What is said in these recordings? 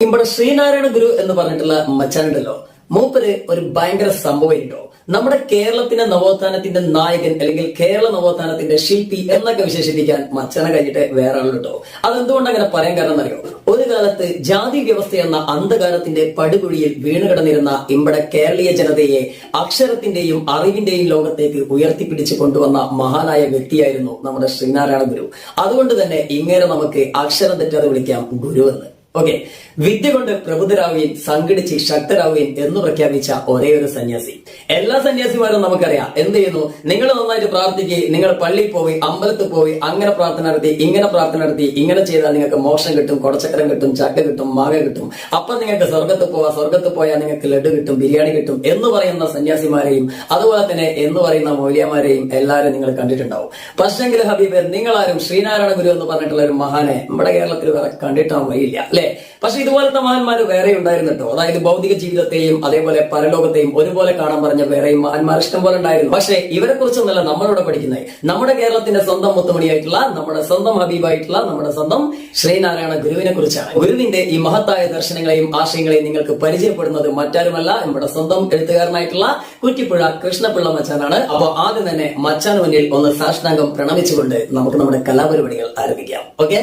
ഇവിടെ ശ്രീനാരായണ ഗുരു എന്ന് പറഞ്ഞിട്ടുള്ള മച്ചാനുണ്ടല്ലോ, മൂപ്പര് ഒരു ഭയങ്കര സംഭവം കേട്ടോ. നമ്മുടെ കേരളത്തിന്റെ നവോത്ഥാനത്തിന്റെ നായകൻ അല്ലെങ്കിൽ കേരള നവോത്ഥാനത്തിന്റെ ശില്പി എന്നൊക്കെ വിശേഷിപ്പിക്കാൻ മച്ചാനെ കഴിഞ്ഞിട്ട് വേറെ ആൾ കേട്ടോ. അതെന്തുകൊണ്ട് അങ്ങനെ പറയാൻ കാരണം അറിയോ? ഒരു കാലത്ത് ജാതി വ്യവസ്ഥ എന്ന അന്ധകാരത്തിന്റെ പടുകുഴിയിൽ വീണുകിടന്നിരുന്ന ഇവിടെ കേരളീയ ജനതയെ അക്ഷരത്തിന്റെയും അറിവിന്റെയും ലോകത്തേക്ക് ഉയർത്തിപ്പിടിച്ചു കൊണ്ടുവന്ന മഹാനായ വ്യക്തിയായിരുന്നു നമ്മുടെ ശ്രീനാരായണ ഗുരു. അതുകൊണ്ട് തന്നെ ഇങ്ങനെ നമുക്ക് അക്ഷരം തെറ്റാതെ വിളിക്കാം ഗുരു എന്ന്. ഓക്കെ, വിദ്യ കൊണ്ട് പ്രബുദ്ധരാവുകയും സംഘടിച്ച് ശക്തരാവുകയും എന്ന് പ്രഖ്യാപിച്ച ഒരേ ഒരു സന്യാസി. എല്ലാ സന്യാസിമാരും നമുക്കറിയാം എന്ത് ചെയ്യുന്നു, നിങ്ങൾ നന്നായിട്ട് പ്രാർത്ഥിക്കുകയും നിങ്ങൾ പള്ളിയിൽ പോയി അമ്പലത്തിൽ പോയി അങ്ങനെ പ്രാർത്ഥന നടത്തി ഇങ്ങനെ പ്രാർത്ഥന നടത്തി ഇങ്ങനെ ചെയ്താൽ നിങ്ങൾക്ക് മോക്ഷം കിട്ടും, കൊടച്ചക്രം കിട്ടും, ചക്ക കിട്ടും, മാങ്ങ കിട്ടും, അപ്പൊ നിങ്ങൾക്ക് സ്വർഗത്ത് പോയാൽ നിങ്ങൾക്ക് ലഡു കിട്ടും, ബിരിയാണി കിട്ടും എന്ന് പറയുന്ന സന്യാസിമാരെയും അതുപോലെ തന്നെ എന്ന് പറയുന്ന മൗലിയമാരെയും എല്ലാവരും നിങ്ങൾ കണ്ടിട്ടുണ്ടാവും. പക്ഷെങ്കിൽ ഹബീബ്, നിങ്ങളാരും ശ്രീനാരായണ ഗുരു എന്ന് പറഞ്ഞിട്ടുള്ള ഒരു മഹാനെ നമ്മുടെ കേരളത്തിൽ വേറെ കണ്ടിട്ടാൻ വഴിയില്ല അല്ലെ? പക്ഷെ ഇതുപോലത്തെ മഹാന്മാര് വേറെ ഉണ്ടായിരുന്നു കേട്ടോ. അതായത് ഭൗതിക ജീവിതത്തെയും അതേപോലെ പരലോകത്തെയും ഒരുപോലെ കാണാൻ പറഞ്ഞ വേറെയും മഹാന്മാർ ഇഷ്ടം പോലെ ഉണ്ടായിരുന്നു. പക്ഷെ ഇവരെ കുറിച്ചൊന്നല്ല നമ്മളിവിടെ പഠിക്കുന്നത്. നമ്മുടെ കേരളത്തിന്റെ സ്വന്തം മുത്തുമണിയായിട്ടുള്ള, നമ്മുടെ സ്വന്തം ഹബീബായിട്ടുള്ള, നമ്മുടെ സ്വന്തം ശ്രീനാരായണ ഗുരുവിനെ കുറിച്ചാണ്. ഗുരുവിന്റെ ഈ മഹത്തായ ദർശനങ്ങളെയും ആശയങ്ങളെയും നിങ്ങൾക്ക് പരിചയപ്പെടുന്നത് മറ്റാരുമല്ല, നമ്മുടെ സ്വന്തം എഴുത്തുകാരനായിട്ടുള്ള കുറ്റിപ്പുഴ കൃഷ്ണപിള്ള മച്ചാനാണ്. അപ്പൊ ആദ്യം തന്നെ മച്ചാന് മുന്നിൽ ഒന്ന് സാഷ്ടാംഗം പ്രണമിച്ചുകൊണ്ട് നമുക്ക് നമ്മുടെ കലാപരിപാടികൾ ആരംഭിക്കാം. ഓക്കെ,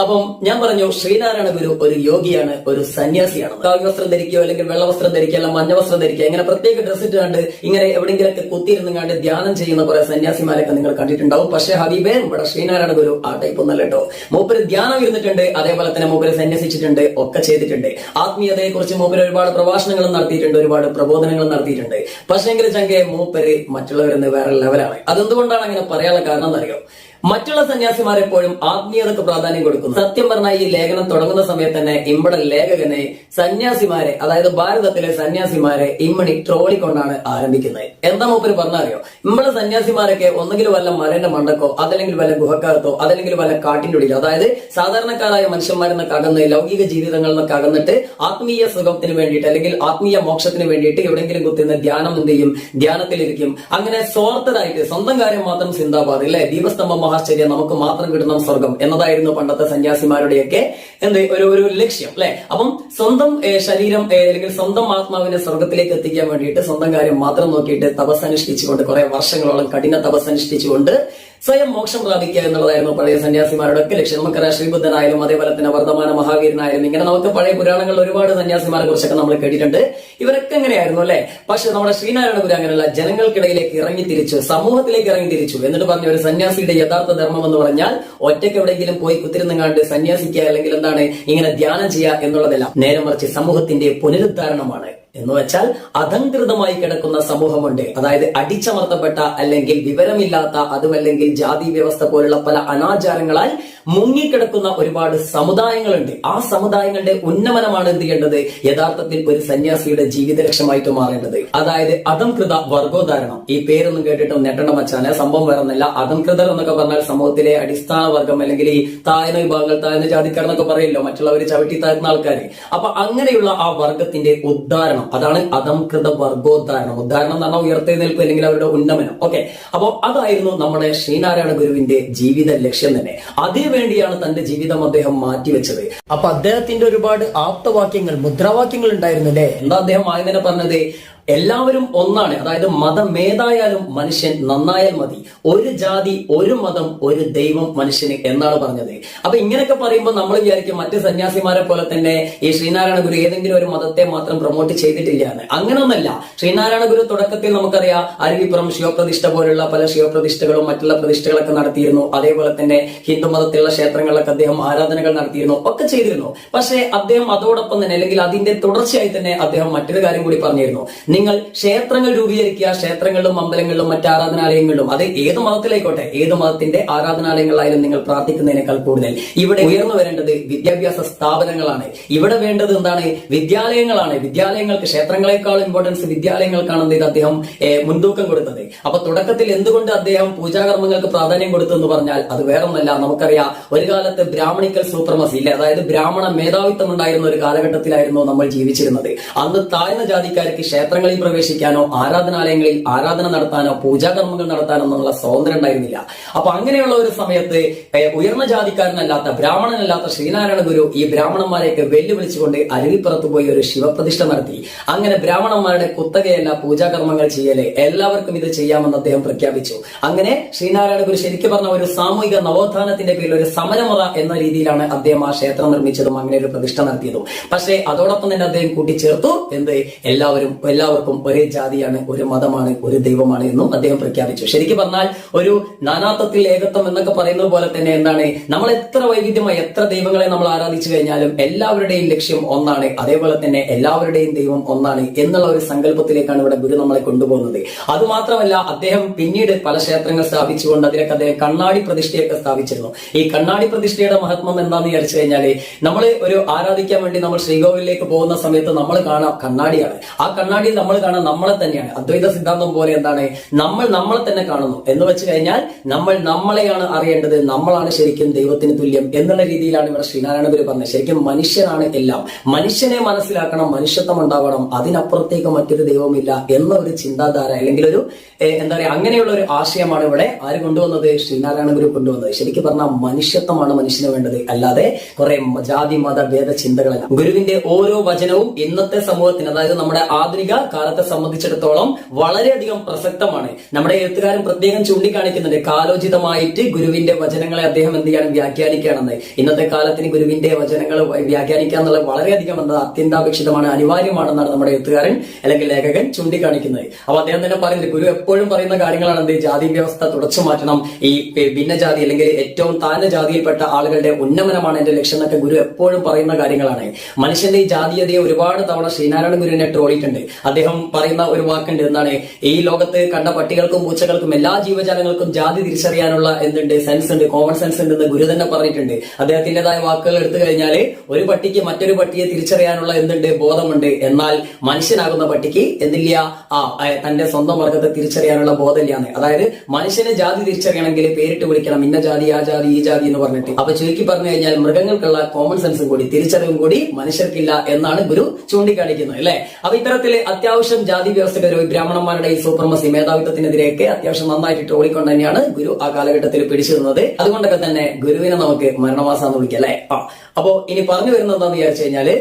അപ്പം ഞാൻ പറഞ്ഞു ശ്രീനാരായണ ഗുരു ഒരു യോഗിയാണ്, ഒരു സന്യാസിയാണ്. കാവ്യ വസ്ത്രം ധരിക്കുകയോ അല്ലെങ്കിൽ വെള്ള വസ്ത്രം ധരിക്കുക, അല്ലെങ്കിൽ മഞ്ഞ വസ്ത്രം ധരിക്കുക, ഇങ്ങനെ പ്രത്യേക ഡ്രസ് ഇട്ടുകൊണ്ട് ഇങ്ങനെ എവിടെയെങ്കിലൊക്കെ കുത്തിയിരുന്ന് കണ്ട് ധ്യാനം ചെയ്യുന്ന കുറെ സന്യാസിമാരൊക്കെ നിങ്ങൾ കണ്ടിട്ടുണ്ടാവും. പക്ഷേ ഹബീബേ, ഇവിടെ ശ്രീനാരായണ ഗുരു ആ ടൈപ്പ് ഒന്നല്ല കേട്ടോ. മൂപ്പര് ധ്യാനം ഇരുന്നിട്ടുണ്ട്, അതേപോലെ തന്നെ മൂപ്പര് സന്യസിച്ചിട്ടുണ്ട്, ഒക്കെ ചെയ്തിട്ടുണ്ട്. ആത്മീയതയെ കുറിച്ച് മൂപ്പര് ഒരുപാട് പ്രഭാഷണങ്ങളും നടത്തിയിട്ടുണ്ട്, ഒരുപാട് പ്രബോധനങ്ങളും നടത്തിയിട്ടുണ്ട്. പക്ഷേങ്കിൽ ചങ്കെ മൂപ്പര് മറ്റുള്ളവരെന്ന് വേറെ ലെവലാണ്. അതെന്തുകൊണ്ടാണ് അങ്ങനെ പറയാനുള്ള കാരണം എന്നറിയോ? മറ്റുള്ള സന്യാസിമാരെപ്പോഴും ആത്മീയതക്ക് പ്രാധാന്യം കൊടുക്കുന്നു. സത്യം പറഞ്ഞാൽ ഈ ലേഖനം തുടങ്ങുന്ന സമയത്ത് തന്നെ ഇവിടെ ലേഖകനെ സന്യാസിമാരെ, അതായത് ഭാരതത്തിലെ സന്യാസിമാരെ ഇമ്മണി ട്രോളിക്കൊണ്ടാണ് ആരംഭിക്കുന്നത്. എന്താ മൂപ്പര് പറഞ്ഞറിയോ? ഇവിടെ സന്യാസിമാരൊക്കെ ഒന്നുകിൽ വല്ല മലന്റെ മണ്ടക്കോ, അതല്ലെങ്കിൽ വല്ല ഗുഹക്കാലത്തോ, അതല്ലെങ്കിൽ വല്ല കാട്ടിന്റെ ഉള്ളിലോ, അതായത് സാധാരണക്കാരായ മനുഷ്യന്മാരിൽ നിന്നൊക്കെ അകന്ന് ലൗകിക ജീവിതങ്ങളിൽ നിന്നൊക്കെ അകന്നിട്ട് ആത്മീയ സുഖത്തിന് വേണ്ടിയിട്ട് അല്ലെങ്കിൽ ആത്മീയ മോക്ഷത്തിന് വേണ്ടിയിട്ട് എവിടെയെങ്കിലും കുത്തുന്ന ധ്യാനം എന്ത് ചെയ്യും, ധ്യാനത്തിലിരിക്കും. അങ്ങനെ സ്വാർത്ഥരായിട്ട് സ്വന്തം കാര്യം മാത്രം സിന്ദാബാദ് അല്ലെ, ദീപസ്തംഭം മഹാശ്ചര്യം, നമുക്ക് മാത്രം കിട്ടുന്ന സ്വർഗം എന്നതായിരുന്നു പണ്ടത്തെ സന്യാസിമാരുടെയൊക്കെ ഒരു ലക്ഷ്യം അല്ലെ. അപ്പം സ്വന്തം ശരീരം അല്ലെങ്കിൽ സ്വന്തം ആത്മാവിനെ സ്വർഗത്തിലേക്ക് എത്തിക്കാൻ വേണ്ടിയിട്ട് സ്വന്തം കാര്യം മാത്രം നോക്കിയിട്ട് തപസ്സനുഷ്ഠിച്ചുകൊണ്ട് കുറെ വർഷങ്ങളോളം കഠിന തപസ്സനുഷ്ഠിച്ചുകൊണ്ട് സ്വയം മോക്ഷം പ്രാപിക്കുക എന്നുള്ളതായിരുന്നു പഴയ സന്യാസിമാരുടെ ഒക്കെ ലക്ഷ്യം. നമുക്കറിയാം ശ്രീബുദ്ധനായാലും അതേപോലെ തന്നെ വർദ്ധമാന മഹാവീരനായാലും ഇങ്ങനെ നമുക്ക് പഴയ പുരാണങ്ങളിൽ ഒരുപാട് സന്യാസിമാരെ കുറിച്ചൊക്കെ നമ്മൾ കേട്ടിട്ടുണ്ട്. ഇവരൊക്കെ എങ്ങനെയായിരുന്നു അല്ലെ? പക്ഷെ നമ്മുടെ ശ്രീനാരായണ ഗുരു അങ്ങനെയല്ല. ജനങ്ങൾക്കിടയിലേക്ക് ഇറങ്ങി തിരിച്ചു, സമൂഹത്തിലേക്ക് ഇറങ്ങി തിരിച്ചു. എന്നിട്ട് പറഞ്ഞ ഒരു സന്യാസിയുടെ യഥാർത്ഥ ധർമ്മം എന്ന് പറഞ്ഞാൽ ഒറ്റയ്ക്ക് എവിടെയെങ്കിലും പോയി കുത്തിരുന്നങ്ങാണ്ട് സന്യാസിക്കുക അല്ലെങ്കിൽ എന്താണ് ഇങ്ങനെ ധ്യാനം ചെയ്യുക എന്നുള്ളതല്ല. നേരെ മറിച്ച് സമൂഹത്തിന്റെ പുനരുദ്ധാരണമാണ്. എന്ന് വെച്ചാൽ അധംകൃതമായി കിടക്കുന്ന സമൂഹമുണ്ട്, അതായത് അടിച്ചമർത്തപ്പെട്ട അല്ലെങ്കിൽ വിവരമില്ലാത്ത, അതുമല്ലെങ്കിൽ ജാതി വ്യവസ്ഥ പോലുള്ള പല അനാചാരങ്ങളാൽ മുങ്ങിക്കിടക്കുന്ന ഒരുപാട് സമുദായങ്ങളുണ്ട്. ആ സമുദായങ്ങളുടെ ഉന്നമനമാണ് എന്ത് ചെയ്യേണ്ടത്? യഥാർത്ഥത്തിൽ ഒരു സന്യാസിയുടെ ജീവിത ലക്ഷ്യമായിട്ട് മാറേണ്ടത്. അതായത് അധംകൃത വർഗോദ്ധാരണം. ഈ പേരൊന്നും കേട്ടിട്ടും നെട്ടണ്ട മച്ചാനെ, സംഭവം വേറൊന്നല്ല. അധംകൃതർ എന്നൊക്കെ പറഞ്ഞാൽ സമൂഹത്തിലെ അടിസ്ഥാന വർഗം അല്ലെങ്കിൽ ഈ താഴ്ന്ന വിഭാഗങ്ങൾ, താഴ്ന്ന ജാതിക്കാർ എന്നൊക്കെ പറയല്ലോ, മറ്റുള്ളവർ ചവിട്ടി താഴ്ന്ന ആൾക്കാർ. അപ്പൊ അങ്ങനെയുള്ള ആ വർഗത്തിന്റെ ഉദ്ധാരണം, അതാണ് അധംകൃത വർഗോദ്ധാരണം. ഉദ്ധാരണം എന്ന് പറഞ്ഞാൽ ഉയർത്തെഴുന്നേൽപ്പ് അല്ലെങ്കിൽ അവരുടെ ഉന്നമനം. ഓക്കെ, അപ്പോ അതായിരുന്നു നമ്മുടെ ശ്രീനാരായണ ഗുരുവിന്റെ ജീവിത ലക്ഷ്യം തന്നെ. അതിനുവേണ്ടിയാണ് തന്റെ ജീവിതം അദ്ദേഹം മാറ്റിവെച്ചത്. അപ്പൊ അദ്ദേഹത്തിന്റെ ഒരുപാട് ആപ്തവാക്യങ്ങൾ, മുദ്രാവാക്യങ്ങൾ ഉണ്ടായിരുന്നു അല്ലെ. എന്താ അദ്ദേഹം ആദ്യം തന്നെ പറഞ്ഞത്? എല്ലാവരും ഒന്നാണ്, അതായത് മതം ഏതായാലും മനുഷ്യൻ നന്നായാൽ മതി, ഒരു ജാതി, ഒരു മതം, ഒരു ദൈവം മനുഷ്യന് എന്നാണ് പറഞ്ഞത്. അപ്പൊ ഇങ്ങനെയൊക്കെ പറയുമ്പോൾ നമ്മൾ വിചാരിക്കും മറ്റ് സന്യാസിമാരെ പോലെ തന്നെ ഈ ശ്രീനാരായണ ഗുരു ഏതെങ്കിലും ഒരു മതത്തെ മാത്രം പ്രൊമോട്ട് ചെയ്തിട്ടില്ല എന്ന്. അങ്ങനെയൊന്നല്ല. ശ്രീനാരായണ ഗുരു തുടക്കത്തിൽ നമുക്കറിയാം അരുവിപ്പുറം ശിവപ്രതിഷ്ഠ പോലുള്ള പല ശിവപ്രതിഷ്ഠകളും മറ്റുള്ള പ്രതിഷ്ഠകളൊക്കെ നടത്തിയിരുന്നു. അതേപോലെ തന്നെ ഹിന്ദു മതത്തിലുള്ള ക്ഷേത്രങ്ങളിലൊക്കെ അദ്ദേഹം ആരാധനകൾ നടത്തിയിരുന്നു, ഒക്കെ ചെയ്തിരുന്നു. പക്ഷേ അദ്ദേഹം അതോടൊപ്പം തന്നെ അല്ലെങ്കിൽ അതിന്റെ തുടർച്ചയായി തന്നെ അദ്ദേഹം മറ്റൊരു കാര്യം കൂടി പറഞ്ഞിരുന്നു. നിങ്ങൾ ക്ഷേത്രങ്ങൾ രൂപീകരിക്കുക, ക്ഷേത്രങ്ങളിലും അമ്പലങ്ങളിലും മറ്റ് ആരാധനാലയങ്ങളിലും, അത് ഏത് മതത്തിലായിക്കോട്ടെ, ഏത് മതത്തിന്റെ ആരാധനാലയങ്ങളായാലും നിങ്ങൾ പ്രാർത്ഥിക്കുന്നതിനേക്കാൾ കൂടുതൽ ഇവിടെ ഉയർന്നു വരേണ്ടത് വിദ്യാഭ്യാസ സ്ഥാപനങ്ങളാണ്. ഇവിടെ വേണ്ടത് എന്താണ്? വിദ്യാലയങ്ങളാണ്. വിദ്യാലയങ്ങൾക്ക് ക്ഷേത്രങ്ങളെക്കാൾ ഇമ്പോർട്ടൻസ് വിദ്യാലയങ്ങൾക്കാണ് എന്ത് ചെയ്ത് അദ്ദേഹം മുൻതൂക്കം കൊടുത്തത്. അപ്പൊ തുടക്കത്തിൽ എന്തുകൊണ്ട് അദ്ദേഹം പൂജാകർമ്മങ്ങൾക്ക് പ്രാധാന്യം കൊടുത്തു എന്ന് പറഞ്ഞാൽ അത് വേറൊന്നല്ല. നമുക്കറിയാം ഒരു കാലത്ത് ബ്രാഹ്മണിക്കൽ സൂപ്രമസി ഇല്ല, അതായത് ബ്രാഹ്മണ മേധാവിത്വം ഉണ്ടായിരുന്ന ഒരു കാലഘട്ടത്തിലായിരുന്നു നമ്മൾ ജീവിച്ചിരുന്നത്. അന്ന് താഴ്ന്ന ജാതിക്കാർക്ക് ക്ഷേത്രങ്ങൾ ക്ഷേത്രങ്ങളിൽ പ്രവേശിക്കാനോ ആരാധനാലയങ്ങളിൽ ആരാധന നടത്താനോ പൂജാകർമ്മങ്ങൾ നടത്താനോ എന്നുള്ള സ്വാതന്ത്ര്യം ഉണ്ടായിരുന്നില്ല. അപ്പൊ അങ്ങനെയുള്ള ഒരു സമയത്ത് ഉയർന്ന ജാതിക്കാരനല്ലാത്ത ബ്രാഹ്മണനല്ലാത്ത ശ്രീനാരായണ ഗുരു ഈ ബ്രാഹ്മണന്മാരെയൊക്കെ വെല്ലുവിളിച്ചുകൊണ്ട് അരുവിപ്പുറത്ത് പോയി ഒരു ശിവപ്രതിഷ്ഠ നടത്തി. അങ്ങനെ ബ്രാഹ്മണന്മാരുടെ കുത്തകയല്ല പൂജാകർമ്മങ്ങൾ ചെയ്യല്, എല്ലാവർക്കും ഇത് ചെയ്യാമെന്ന് അദ്ദേഹം പ്രഖ്യാപിച്ചു. അങ്ങനെ ശ്രീനാരായണ ഗുരു ശരിക്കും പറഞ്ഞ ഒരു സാമൂഹിക നവോത്ഥാനത്തിന്റെ പേരിൽ ഒരു സമരമുറ എന്ന രീതിയിലാണ് അദ്ദേഹം ആ ക്ഷേത്രം നിർമ്മിച്ചതും അങ്ങനെ ഒരു പ്രതിഷ്ഠ നടത്തിയതും. പക്ഷേ അതോടൊപ്പം തന്നെ അദ്ദേഹം കൂട്ടിച്ചേർത്തു എന്ത്, എല്ലാവർക്കും ഒരേ ജാതിയാണ്, ഒരു മതമാണ്, ഒരു ദൈവമാണ് എന്നും അദ്ദേഹം പ്രഖ്യാപിച്ചു. ശരിക്കും പറഞ്ഞാൽ ഒരു നാനാത്വത്തിൽ ഏകത്വം എന്നൊക്കെ പറയുന്നത് പോലെ തന്നെ എന്താണ്, നമ്മൾ എത്ര വൈവിധ്യമായി എത്ര ദൈവങ്ങളെ നമ്മൾ ആരാധിച്ചു കഴിഞ്ഞാലും എല്ലാവരുടെയും ലക്ഷ്യം ഒന്നാണ്, അതേപോലെ തന്നെ എല്ലാവരുടെയും ദൈവം ഒന്നാണ് എന്നുള്ള ഒരു സങ്കല്പത്തിലേക്കാണ് ഇവിടെ ഗുരു നമ്മളെ കൊണ്ടുപോകുന്നത്. അതുമാത്രമല്ല അദ്ദേഹം പിന്നീട് പല ക്ഷേത്രങ്ങൾ സ്ഥാപിച്ചുകൊണ്ട് അതിലൊക്കെ അദ്ദേഹം കണ്ണാടി പ്രതിഷ്ഠയൊക്കെ സ്ഥാപിച്ചിരുന്നു. ഈ കണ്ണാടി പ്രതിഷ്ഠയുടെ മഹത്വം എന്താണെന്ന് വിചാരിച്ചു കഴിഞ്ഞാല്, നമ്മൾ ഒരു ആരാധിക്കാൻ വേണ്ടി നമ്മൾ ശ്രീകോവിലേക്ക് പോകുന്ന സമയത്ത് നമ്മൾ കാണാം കണ്ണാടിയാണ്. ആ കണ്ണാടിയിൽ നമ്മൾ കാണാൻ നമ്മളെ തന്നെയാണ്. അദ്വൈത സിദ്ധാന്തം പോലെ എന്താണ്, നമ്മളെ തന്നെ കാണുന്നു എന്ന് വെച്ച് കഴിഞ്ഞാൽ നമ്മൾ നമ്മളെയാണ് അറിയേണ്ടത്, നമ്മളാണ് ശരിക്കും ദൈവത്തിന് തുല്യം എന്നുള്ള രീതിയിലാണ് ഇവിടെ ശ്രീനാരായണ ഗുരു പറഞ്ഞത്. ശരിക്കും മനുഷ്യനാണ് എല്ലാം, മനുഷ്യനെ മനസ്സിലാക്കണം, മനുഷ്യത്വം ഉണ്ടാവണം, അതിനപ്പുറത്തേക്ക് മറ്റൊരു ദൈവമില്ല എന്ന ഒരു ചിന്താധാര അല്ലെങ്കിൽ ഒരു എന്താ പറയുക അങ്ങനെയുള്ള ഒരു ആശയമാണ് ഇവിടെ ആര് കൊണ്ടുവന്നത്, ശ്രീനാരായണ ഗുരു കൊണ്ടുവന്നത്. ശരിക്കും പറഞ്ഞാൽ മനുഷ്യത്വമാണ് മനുഷ്യന് വേണ്ടത്, അല്ലാതെ കുറെ ജാതി മത ഭേദ ചിന്തകളല്ല. ഗുരുവിന്റെ ഓരോ വചനവും ഇന്നത്തെ സമൂഹത്തിന്, അതായത് നമ്മുടെ ആധുനിക കാലത്തെ സംബന്ധിച്ചിടത്തോളം വളരെയധികം പ്രസക്തമാണ്. നമ്മുടെ എഴുത്തുകാരൻ പ്രത്യേകം ചൂണ്ടിക്കാണിക്കുന്നുണ്ട്, കാലോചിതമായിട്ട് ഗുരുവിന്റെ വചനങ്ങളെ അദ്ദേഹം എന്ത് ചെയ്യാണ്, വ്യാഖ്യാനിക്കുകയാണെന്ന്. ഇന്നത്തെ കാലത്തിന് ഗുരുവിന്റെ വചനങ്ങൾ വ്യാഖ്യാനിക്കുക എന്നുള്ളത് വളരെയധികം അത്യന്താപേക്ഷിതമാണ്, അനിവാര്യമാണെന്നാണ് നമ്മുടെ എഴുത്തുകാരൻ അല്ലെങ്കിൽ ലേഖകൻ ചൂണ്ടിക്കാണിക്കുന്നത്. അപ്പൊ അദ്ദേഹം തന്നെ പറയുന്നത്, ഗുരു എപ്പോഴും പറയുന്ന കാര്യങ്ങളാണ് എന്ത്, ജാതി വ്യവസ്ഥ തുടച്ചു മാറ്റണം, ഈ ഭിന്നജാതി അല്ലെങ്കിൽ ഏറ്റവും താഴ്ന്ന ജാതിയിൽപ്പെട്ട ആളുകളുടെ ഉന്നമനമാണ് എന്റെ ലക്ഷ്യം എന്നൊക്കെ ഗുരു എപ്പോഴും പറയുന്ന കാര്യങ്ങളാണ്. മനുഷ്യന്റെ ഈ ജാതീയതയെ ഒരുപാട് തവണ ശ്രീനാരായണ ഗുരുവിനെ ട്രോളിയിട്ടുണ്ട്. അദ്ദേഹം പറയുന്ന ഒരു വാക്കുണ്ട്, എന്താണ്, ഈ ലോകത്ത് കണ്ട പട്ടികൾക്കും പൂച്ചകൾക്കും എല്ലാ ജീവജാലങ്ങൾക്കും ജാതി തിരിച്ചറിയാനുള്ള എന്തുണ്ട്, സെൻസ് ഉണ്ട്, കോമൺ സെൻസ് ഉണ്ട് എന്ന് ഗുരു തന്നെ പറഞ്ഞിട്ടുണ്ട്. അദ്ദേഹത്തിന്റേതായ വാക്കുകൾ എടുത്തു കഴിഞ്ഞാൽ ഒരു പട്ടിക്ക് മറ്റൊരു പട്ടിയെ തിരിച്ചറിയാനുള്ള എന്തുണ്ട്, ബോധമുണ്ട്. എന്നാൽ മനുഷ്യനാകുന്ന പട്ടിക്ക് എന്തില്ല, തന്റെ സ്വന്തം വർഗത്തെ തിരിച്ചറിയാനുള്ള ബോധമില്ലാന്ന്. അതായത് മനുഷ്യനെ ജാതി തിരിച്ചറിയണമെങ്കിൽ പേരിട്ട് വിളിക്കണം, ഇന്ന ജാതി ആ ജാതി ഈ ജാതി എന്ന് പറഞ്ഞിട്ട്. അപ്പൊ ചുരുക്കി പറഞ്ഞു കഴിഞ്ഞാൽ മൃഗങ്ങൾക്കുള്ള കോമൺ സെൻസും കൂടി തിരിച്ചറിവും കൂടി മനുഷ്യർക്കില്ല എന്നാണ് ഗുരു ചൂണ്ടിക്കാണിക്കുന്നത്, അല്ലെ. അപ്പൊ ഇത്തരത്തില് അത്യാവശ്യം ജാതി വ്യവസ്ഥകൾ ബ്രാഹ്മണന്മാരുടെ ഈ സൂപ്രമസി മേധാവിത്വത്തിനെതിരെയൊക്കെ അത്യാവശ്യം നന്നായിട്ട് ട്രോളിക്കൊണ്ട് തന്നെയാണ് ഗുരു ആ കാലഘട്ടത്തിൽ പിടിച്ചു നിന്നത്. അതുകൊണ്ടൊക്കെ തന്നെ ഗുരുവിനെ നമുക്ക് മരണമാസാന്ന് വിളിക്കാം, അല്ലെ. അപ്പോ ഇനി പറഞ്ഞു വരുന്നത് എന്താന്ന് വിചാരിച്ചു കഴിഞ്ഞാല്,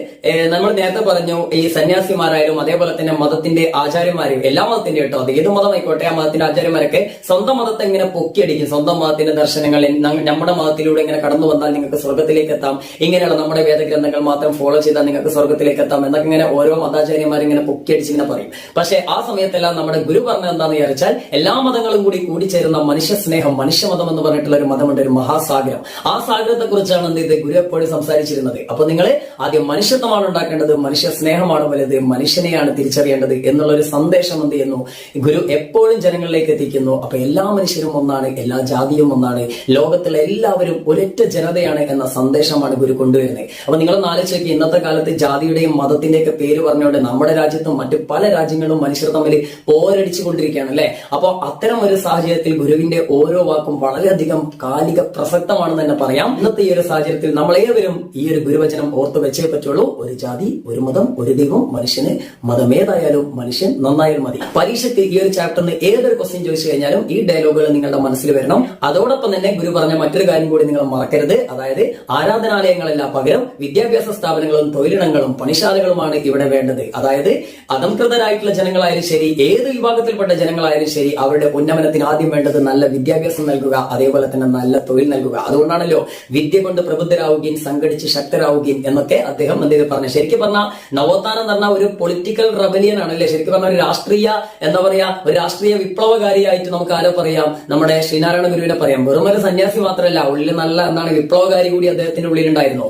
നമ്മൾ നേരത്തെ പറഞ്ഞു ഈ സന്യാസിമാരായാലും അതേപോലെ തന്നെ മതത്തിന്റെ ആചാര്യന്മാരും, എല്ലാ മതത്തിന്റെ കേട്ടോ, അത് ഏത് മതമായിക്കോട്ടെ, ആ മതത്തിന്റെ ആചാര്യന്മാരൊക്കെ സ്വന്തം മതത്തെ ഇങ്ങനെ പൊക്കിയടിക്കും. സ്വന്തം മതത്തിന്റെ ദർശനങ്ങൾ നമ്മുടെ മതത്തിലൂടെ ഇങ്ങനെ കടന്നു വന്നാൽ നിങ്ങൾക്ക് സ്വർഗത്തിലേക്ക് എത്താം, ഇങ്ങനെയുള്ള നമ്മുടെ വേദഗ്രന്ഥങ്ങൾ മാത്രം ഫോളോ ചെയ്താൽ നിങ്ങൾക്ക് സ്വർഗത്തിലേക്ക് എത്താം എന്നൊക്കെ ഇങ്ങനെ ഓരോ മതാചാര്യന്മാരും ഇങ്ങനെ പൊക്കിയടിച്ച് ഇങ്ങനെ പറയും. പക്ഷെ ആ സമയത്തെല്ലാം നമ്മുടെ ഗുരു പറഞ്ഞത് എന്താന്ന് വിചാരിച്ചാൽ, എല്ലാ മതങ്ങളും കൂടി കൂടിച്ചേരുന്ന മനുഷ്യ സ്നേഹം, മനുഷ്യമതം എന്ന് പറഞ്ഞിട്ടുള്ള ഒരു മതമുണ്ട്, ഒരു മഹാസാഗരം. ആ സാഗരത്തെ കുറിച്ചാണ് എന്ത് ചെയ്ത് ഗുരു എപ്പോഴും സംസാരിച്ചിരുന്നത്. അപ്പൊ നിങ്ങൾ ആദ്യം മനുഷ്യത്വമാണ് ഉണ്ടാക്കേണ്ടത്, മനുഷ്യ സ്നേഹമാണ് വലുത്, മനുഷ്യനെയാണ് തിരിച്ചറിയേണ്ടത് എന്നുള്ള ഒരു സന്ദേശം എന്ത് ചെയ്യുന്നു ഗുരു എപ്പോഴും ജനങ്ങളിലേക്ക് എത്തിക്കുന്നു. അപ്പൊ എല്ലാ മനുഷ്യരും ഒന്നാണ്, എല്ലാ ജാതിയും ഒന്നാണ്, ലോകത്തിലെ എല്ലാവരും ഒരൊറ്റ ജനതയാണ് എന്ന സന്ദേശമാണ് ഗുരു കൊണ്ടുവരുന്നത്. അപ്പൊ നിങ്ങളൊന്ന് ആലോചിച്ച് നോക്കി, ഇന്നത്തെ കാലത്ത് ജാതിയുടെയും മതത്തിന്റെയൊക്കെ പേര് പറഞ്ഞുകൊണ്ട് നമ്മുടെ രാജ്യത്തും മറ്റു പല രാജ്യങ്ങളും മനുഷ്യർ തമ്മിൽ പോരടിച്ചു കൊണ്ടിരിക്കുകയാണ്, അല്ലെ. അപ്പൊ അത്തരം ഒരു സാഹചര്യത്തിൽ ഗുരുവിന്റെ ഓരോ വാക്കും വളരെയധികം കാലിക പ്രസക്തമാണെന്ന് തന്നെ പറയാം. ഇന്നത്തെ ഈ ഒരു സാഹചര്യത്തിൽ നമ്മളേവരും ഈ ഒരു ഗുരുവചനം ഓർത്തു വെച്ചേ പറ്റുള്ളൂ. ഒരു ജാതി, ഒരു മതം, ഒരു ദൈവം, മനുഷ്യന് മതമേതായാലും മനുഷ്യൻ നന്നായാലും മതി. പരീക്ഷയ്ക്ക് ഈ ഒരു ചാപ്റ്ററിന് ഏതൊരു ക്വസ്റ്റ്യൻ ചോദിച്ചു കഴിഞ്ഞാലും ഈ ഡയലോഗുകൾ നിങ്ങളുടെ മനസ്സിൽ വരണം. അതോടൊപ്പം തന്നെ ഗുരു പറഞ്ഞ മറ്റൊരു കാര്യം കൂടി നിങ്ങൾ മറക്കരുത്, അതായത് ആരാധനാലയങ്ങളല്ല, പകരം വിദ്യാഭ്യാസ സ്ഥാപനങ്ങളും തൊഴിലിടങ്ങളും പണിശാലകളുമാണ് ഇവിടെ വേണ്ടത്. അതായത് അധംകൃതരായിട്ടുള്ള ജനങ്ങളായാലും ശരി, ഏത് വിഭാഗത്തിൽപ്പെട്ട ജനങ്ങളായാലും ശരി, അവരുടെ ഉന്നമനത്തിന് ആദ്യം വേണ്ടത് നല്ല വിദ്യാഭ്യാസം നൽകുക, അതേപോലെ തന്നെ നല്ല തൊഴിൽ നൽകുക. അതുകൊണ്ടാണല്ലോ വിദ്യ കൊണ്ട് പ്രബുദ്ധരാവുകയും സംഘടിച്ച് ശക്തരാവുകയും എന്നൊക്കെ അദ്ദേഹം എന്തെങ്കിലും പറഞ്ഞു. ശരിക്കും പറഞ്ഞാൽ നവോത്ഥാനം എന്ന് പറഞ്ഞാൽ ഒരു പൊളിറ്റിക്കൽ റെബലിയൻ ആണല്ലേ. ശരിക്കും പറഞ്ഞാൽ ഒരു രാഷ്ട്രീയ എന്താ പറയാ, ഒരു രാഷ്ട്രീയ വിപ്ലവകാരിയായിട്ട് നമുക്ക് ആരോ പറയാം, നമ്മുടെ ശ്രീനാരായണ ഗുരുവിനെ പറയാം. വെറും ഒരു സന്യാസി മാത്രമല്ല, ഉള്ളിൽ നല്ല എന്താണ് വിപ്ലവകാരി കൂടി അദ്ദേഹത്തിന്റെ ഉള്ളിലുണ്ടായിരുന്നു.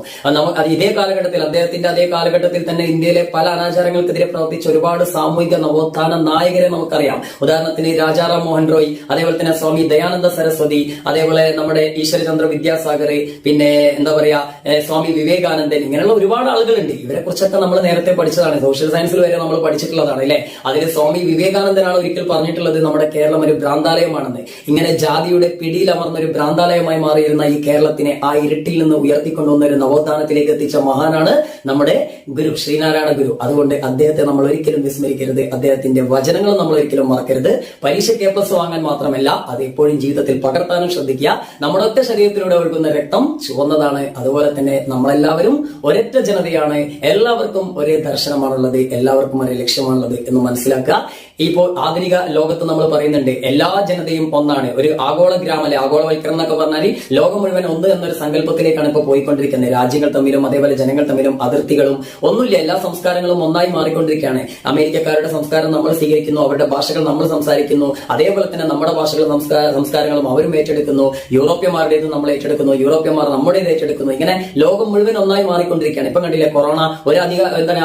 അത് ഇതേ കാലഘട്ടത്തിൽ, അദ്ദേഹത്തിന്റെ അതേ കാലഘട്ടത്തിൽ തന്നെ ഇന്ത്യയിലെ പല അനാചാരങ്ങൾക്കെതിരെ പ്രവർത്തിച്ച ഒരുപാട് സാമൂഹിക നവോത്ഥാന നായകരെ നമുക്കറിയാം. ഉദാഹരണത്തിന് രാജാറാം മോഹൻ റോയ്, അതേപോലെ തന്നെ സ്വാമി ദയാനന്ദ സരസ്വതി, അതേപോലെ നമ്മുടെ ഈശ്വരചന്ദ്ര വിദ്യാസാഗർ, പിന്നെ എന്താ പറയാ സ്വാമി വിവേകാനന്ദൻ, ഇങ്ങനെയുള്ള ഒരുപാട് ആളുകളുണ്ട്. ഇവരെ കുറിച്ചൊക്കെ നമ്മൾ നേരത്തെ പഠിച്ചതാണ്, സോഷ്യൽ സയൻസിൽ വരെ നമ്മൾ പഠിച്ചിട്ടുള്ളതാണ്, അല്ലെ. അതിൽ സ്വാമി വിവേകാനന്ദനാണ് ഒരിക്കൽ പറഞ്ഞിട്ടുള്ളത് നമ്മുടെ കേരളം ഒരു ഭ്രാന്താലയമാണെന്ന്. ഇങ്ങനെ ജാതിയുടെ പിടിയിൽ അമർന്ന ഒരു ഭ്രാന്താലയമായി മാറിയിരുന്ന ഈ കേരളത്തിനെ ആ ഇരുട്ടിൽ നിന്ന് ഉയർത്തിക്കൊണ്ടുവന്ന ഒരു നവോത്ഥാനത്തിലേക്ക് എത്തിച്ച മഹാനാണ് നമ്മുടെ ഗുരു ശ്രീനാരായണ ഗുരു. അതുകൊണ്ട് അദ്ദേഹത്തെ നമ്മൾ ഒരിക്കലും ഒരിക്കലും വിസ്മരിക്കരുത്. അദ്ദേഹത്തിന്റെ വചനങ്ങൾ നമ്മൾ ഒരിക്കലും മറക്കരുത്. പരീക്ഷയ്ക്ക് A+ വാങ്ങാൻ മാത്രമല്ല, അത് എപ്പോഴും ജീവിതത്തിൽ പകർത്താനും ശ്രദ്ധിക്കുക. നമ്മുടെ ഒറ്റ ശരീരത്തിലൂടെ ഒഴുകുന്ന രക്തം ചുവന്നതാണ്. അതുപോലെ തന്നെ നമ്മളെല്ലാവരും ഒരൊറ്റ ജനതയാണ്. എല്ലാവർക്കും ഒരേ ദർശനമാണുള്ളത്, എല്ലാവർക്കും ഒരേ ലക്ഷ്യമാണുള്ളത് എന്ന് മനസ്സിലാക്കുക. ഇപ്പോൾ ആധുനിക ലോകത്ത് നമ്മൾ പറയുന്നുണ്ട് എല്ലാ ജനതയും ഒന്നാണ്. ഒരു ആഗോള ഗ്രാമല്ലേ, ആഗോളവൽക്കരണം എന്നൊക്കെ പറഞ്ഞാൽ ലോകം മുഴുവൻ ഒന്ന് എന്നൊരു സങ്കല്പത്തിലേക്കാണ് ഇപ്പോൾ പോയിക്കൊണ്ടിരിക്കുന്നത്. രാജ്യങ്ങൾ തമ്മിലും അതേപോലെ ജനങ്ങൾ തമ്മിലും അതിർത്തികളും ഒന്നുമില്ല. എല്ലാ സംസ്കാരങ്ങളും ഒന്നായി മാറിക്കൊണ്ടിരിക്കുകയാണ്. അമേരിക്കക്കാരുടെ സംസ്കാരം നമ്മൾ സ്വീകരിക്കുന്നു, അവരുടെ ഭാഷകൾ നമ്മൾ സംസാരിക്കുന്നു. അതേപോലെ തന്നെ നമ്മുടെ ഭാഷകളും സംസ്കാരങ്ങളും അവരും ഏറ്റെടുക്കുന്നു. യൂറോപ്യന്മാരുടേത് നമ്മൾ ഏറ്റെടുക്കുന്നു, യൂറോപ്യന്മാർ നമ്മുടേത് ഏറ്റെടുക്കുന്നു. ഇങ്ങനെ ലോകം മുഴുവൻ ഒന്നായി മാറിക്കൊണ്ടിരിക്കുകയാണ്. ഇപ്പൊ കണ്ടില്ലേ, കൊറോണ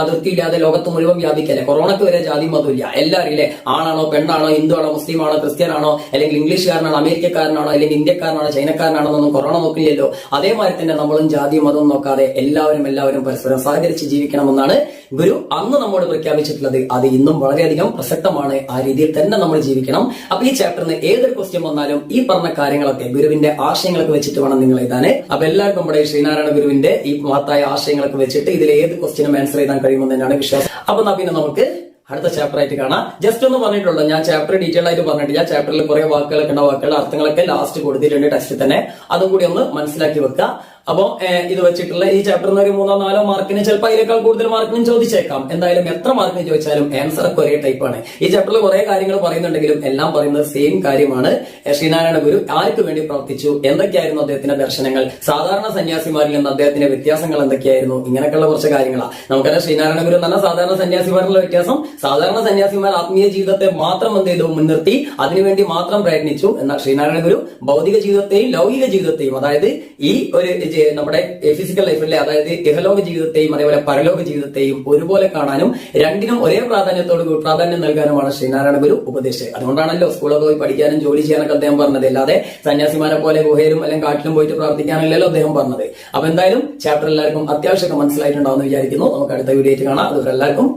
അതിർത്തി ഇല്ലാതെ ലോകത്ത് മുഴുവൻ വ്യാപിക്കല്ലേ. കൊറോണക്ക് വരെ ജാതി മതമില്ല. എല്ലാവരും ഇല്ലേ, ആണാണോ പെണ്ണാണോ ഹിന്ദുവാണോ മുസ്ലിമാണോ ക്രിസ്ത്യനാണോ അല്ലെങ്കിൽ ഇംഗ്ലീഷുകാരനാണോ അമേരിക്കക്കാരനാണോ അല്ലെങ്കിൽ ഇന്ത്യക്കാരനാണോ ചൈനക്കാരനാണോ എന്നൊന്നും കൊറോണ നോക്കില്ലല്ലോ. അതേമാതിരി തന്നെ നമ്മളും ജാതി മതവും നോക്കാതെ എല്ലാവരും പരസ്പരം സഹകരിച്ച് ജീവിക്കണമെന്നാണ് ഗുരു അന്ന് നമ്മോട് പ്രഖ്യാപിച്ചിട്ടുള്ളത്. അത് ഇന്നും വളരെയധികം പ്രസക്തമാണ്. ആ രീതിയിൽ തന്നെ നമ്മൾ ജീവിക്കണം. അപ്പൊ ഈ ചാപ്റ്ററിന് ഏതൊരു ക്വസ്റ്റ്യൻ വന്നാലും ഈ പറഞ്ഞ കാര്യങ്ങളൊക്കെ ഗുരുവിന്റെ ആശയങ്ങളൊക്കെ വെച്ചിട്ട് വേണം നിങ്ങൾ എഴുതാൻ. അപ്പൊ എല്ലാവർക്കും നമ്മുടെ ശ്രീനാരായണ ഗുരുവിന്റെ ഈ മഹത്തായ ആശയങ്ങളൊക്കെ വെച്ചിട്ട് ഇതിൽ ഏത് ക്വസ്റ്റ്യനും ആൻസർ ചെയ്താൻ കഴിയുമെന്ന് തന്നെയാണ് വിശ്വാസം. അപ്പൊ പിന്നെ നമുക്ക് അടുത്ത ചാപ്റ്റർ ആയിട്ട് കാണാം. ജസ്റ്റ് ഒന്ന് പറഞ്ഞിട്ടുള്ളൂ, ഞാൻ ചാപ്റ്റർ ഡീറ്റെയിൽ ആയിട്ട് പറഞ്ഞിട്ടില്ല. ചാപ്റ്ററിൽ കുറെ വാക്കുകളൊക്കെ ഉണ്ട്, വാക്കുകളുടെ അർത്ഥങ്ങളൊക്കെ ലാസ്റ്റ് കൊടുത്തിട്ടുണ്ട് ടെക്സ്റ്റിൽ തന്നെ. അതും കൂടി ഒന്ന് മനസ്സിലാക്കി വെക്കുക. അപ്പോ ഇത് വെച്ചിട്ടുള്ള ഈ ചാപ്റ്ററിന് ഒരു 3-4 മാർക്കിന് ചിലപ്പോൾ അതിനേക്കാൾ കൂടുതൽ മാർക്കിനും ചോദിച്ചേക്കാം. എന്തായാലും എത്ര മാർക്കിന് ചോദിച്ചാലും ആൻസർ ഒക്കെ ഒരേ ടൈപ്പാണ്. ഈ ചാപ്റ്ററിൽ കുറെ കാര്യങ്ങൾ പറയുന്നുണ്ടെങ്കിലും എല്ലാം പറയുന്നത് സെയിം കാര്യമാണ്. ശ്രീനാരായണ ഗുരു ആർക്ക് വേണ്ടി പ്രവർത്തിച്ചു, എന്തൊക്കെയായിരുന്നു അദ്ദേഹത്തിന്റെ ദർശനങ്ങൾ, സാധാരണ സന്യാസിമാരിൽ നിന്ന് അദ്ദേഹത്തിന്റെ വ്യത്യാസങ്ങൾ എന്തൊക്കെയായിരുന്നു, ഇങ്ങനെയൊക്കെയുള്ള കുറച്ച് കാര്യങ്ങളാണ്. നമുക്കറിയാം ശ്രീനാരായണ ഗുരു എന്ന് പറഞ്ഞാൽ സാധാരണ സന്യാസിമാരിലുള്ള വ്യത്യാസം, സാധാരണ സന്യാസിമാർ ആത്മീയ ജീവിതത്തെ മാത്രം എന്ത് ചെയ്തു, മുൻനിർത്തി അതിനുവേണ്ടി മാത്രം പ്രയത്നിച്ചു. എന്നാൽ ശ്രീനാരായണ ഗുരു ഭൗതിക ജീവിതത്തെയും ലൗകിക ജീവിതത്തെയും, അതായത് ഈ ഒരു നമ്മുടെ ഫിസിക്കൽ ലൈഫിലെ അതായത് ഇഹലോക ജീവിതത്തെയും അതേപോലെ പരലോക ജീവിതത്തെയും ഒരുപോലെ കാണാനും രണ്ടിനും ഒരേ പ്രാധാന്യം നൽകാനുമാണ് ശ്രീനാരായണ ഗുരു ഉപദേശിച്ചത്. അതുകൊണ്ടാണല്ലോ സ്കൂളൊക്കെ പോയി പഠിക്കാനും ജോലി ചെയ്യാനൊക്കെ അദ്ദേഹം പറഞ്ഞത്. അല്ലാതെ സന്യാസിമാരെ പോലെ ഗുഹയിലും അല്ലെങ്കിൽ കാട്ടിലും പോയിട്ട് പ്രാർത്ഥിക്കാനല്ലല്ലോ അദ്ദേഹം പറഞ്ഞത്. അപ്പൊ എന്തായാലും ചാപ്റ്റർ എല്ലാവർക്കും അത്യാവശ്യമൊക്കെ മനസ്സിലായിട്ടുണ്ടാവുമെന്ന് വിചാരിക്കുന്നു. നമുക്ക് അടുത്ത വീഡിയോ ആയിട്ട് കാണാം. അതുവരെ എല്ലാവർക്കും